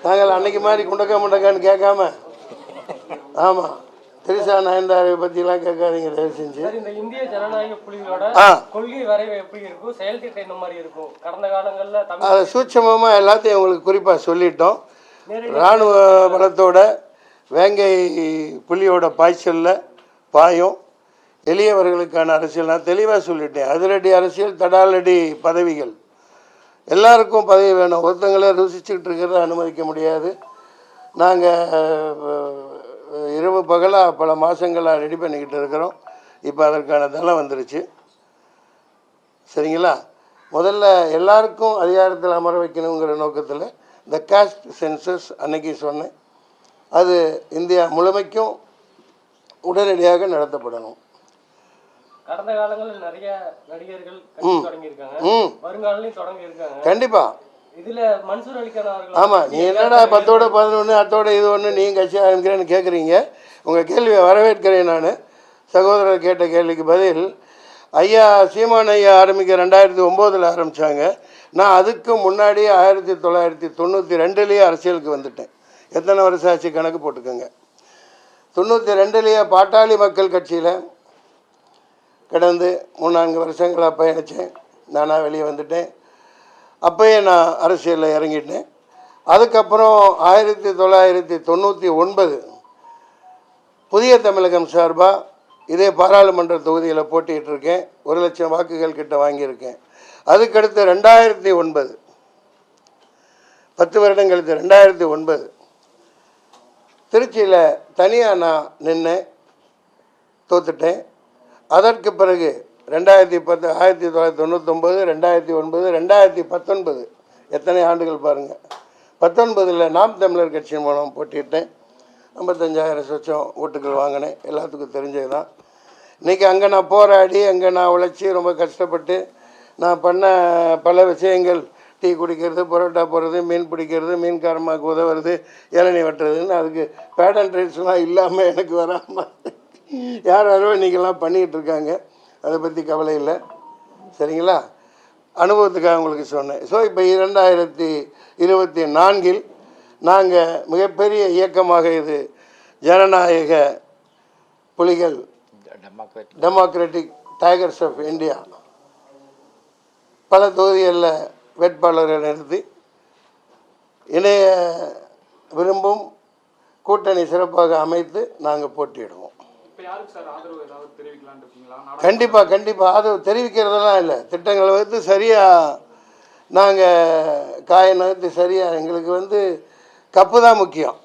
நாங்கள் அன்னைக்கு மாதிரி முண்டக்கான்னு கேட்காம, ஆமாம், திரிசா நயன்தாரை பற்றிலாம் கேட்காதீங்க தயவு செஞ்சு. இந்த இந்திய ஜனநாயக புலிகளோட கொள்கை வரைவு எப்படி இருக்கும், செயல் திட்டம் இந்த மாதிரி இருக்கும்? கடந்த காலங்களில் அதை சூட்சமமாக எல்லாத்தையும் உங்களுக்கு குறிப்பாக சொல்லிட்டோம். இராணுவ பலத்தோட வேங்கை புலியோட பாய்ச்சலில் பாயும் எளியவர்களுக்கான அரசியல் நான் தெளிவாக சொல்லிட்டேன். அதிரடி அரசியல், தடாலடி பதவிகள், எல்லாருக்கும் பதவி வேணும். ஒருத்தங்களே ருசிச்சுக்கிட்டு இருக்கிறத அனுமதிக்க முடியாது. நாங்கள் இரவு பகலாக பல மாதங்களாக ரெடி பண்ணிக்கிட்டு இருக்கிறோம். இப்போ அதற்கான தளம் வந்துருச்சு. சரிங்களா? முதல்ல எல்லாருக்கும் அதிகாரத்தில் அமர வைக்கணுங்கிற நோக்கத்தில் இந்த காஸ்ட் சென்சஸ் அன்னைக்கு சொன்னேன். அது இந்தியா முழுமைக்கும் உடனடியாக நடத்தப்படணும். கடந்த காலங்களில் நிறைய நடிகர்கள் தொடங்கியிருக்காங்க, வருங்காலையும் தொடங்கியிருக்காங்க. கண்டிப்பாக இதில் மன்சூர் அலிகான் அவர்கள். ஆமாம், நீ என்னடா 10ஓட 11 அத்தோட இது ஒன்று நீங்கள் கட்சி ஆரம்பிக்கிறேன்னு கேட்குறீங்க. உங்கள் கேள்வியை வரவேற்கிறேன். நான் சகோதரர் கேட்ட கேள்விக்கு பதில், ஐயா சீமான் ஐயா ஆரம்பிக்க 2009 ஆரம்பித்தாங்க. நான் அதுக்கு முன்னாடி 1992 அரசியலுக்கு வந்துட்டேன். எத்தனை வருஷம் ஆச்சு கணக்கு போட்டுக்கோங்க. 92 பாட்டாளி மக்கள் கட்சியில் கடந்து 3-4 வருஷங்களாக பயணித்தேன். நானாக வெளியே வந்துட்டேன். அப்போயே நான் அரசியலில் இறங்கிட்டேன். அதுக்கப்புறம் 1999 புதிய தமிழகம் சார்பாக இதே பாராளுமன்ற தொகுதியில் போட்டிகிட்ருக்கேன். 1,00,000 வாக்குகள் கிட்ட வாங்கியிருக்கேன். அதுக்கடுத்து 2009, 10 வருடம் கழித்து 2009 திருச்சியில் தனியாக நான் நின்னேன், தோத்துட்டேன். அதற்கு பிறகு 2010, 1999, 2009, 2019, எத்தனை ஆண்டுகள் பாருங்கள். 19 நாம் தமிழர் கட்சி மூலம் போட்டிட்டேன். 55,000 சொச்சம் ஓட்டுகள் வாங்கினேன். எல்லாத்துக்கும் தெரிஞ்சது தான். இன்றைக்கி அங்கே நான் போராடி, அங்கே நான் உழைச்சி ரொம்ப கஷ்டப்பட்டு நான் பண்ண பல விஷயங்கள், டீ குடிக்கிறது, பரோட்டா போடுறது, மீன் பிடிக்கிறது, மீன்காரமாக்கு உதவுறது, இளநீ வெட்டுறதுன்னு, அதுக்கு பேட்டன் ரைட்ஸ்லாம் இல்லாமல் எனக்கு வராமல் யாரோ நீங்கள்லாம் பண்ணிக்கிட்டு இருக்காங்க. அதை பற்றி கவலை இல்லை. சரிங்களா? அனுபவத்துக்காக உங்களுக்கு சொன்னேன். ஸோ இப்போ 2024 நாங்கள் மிகப்பெரிய இயக்கமாக, இது ஜனநாயக புலிகள், டெமோக்ராட்டிக் டைகர்ஸ் ஆஃப் இந்தியா, பல தொகுதிகளில் வேட்பாளர்கள் நிறுத்தி இணைய விரும்பும் கூட்டணி சிறப்பாக அமைத்து நாங்கள் போட்டியிடுவோம். கண்டிப்பாக ஆதரவு தெரிவிக்கிறதெல்லாம் இல்லை. திட்டங்களை வந்து சரியாக நாங்கள் காய நகர்த்தி சரியாக, எங்களுக்கு கப்பு தான் முக்கியம்.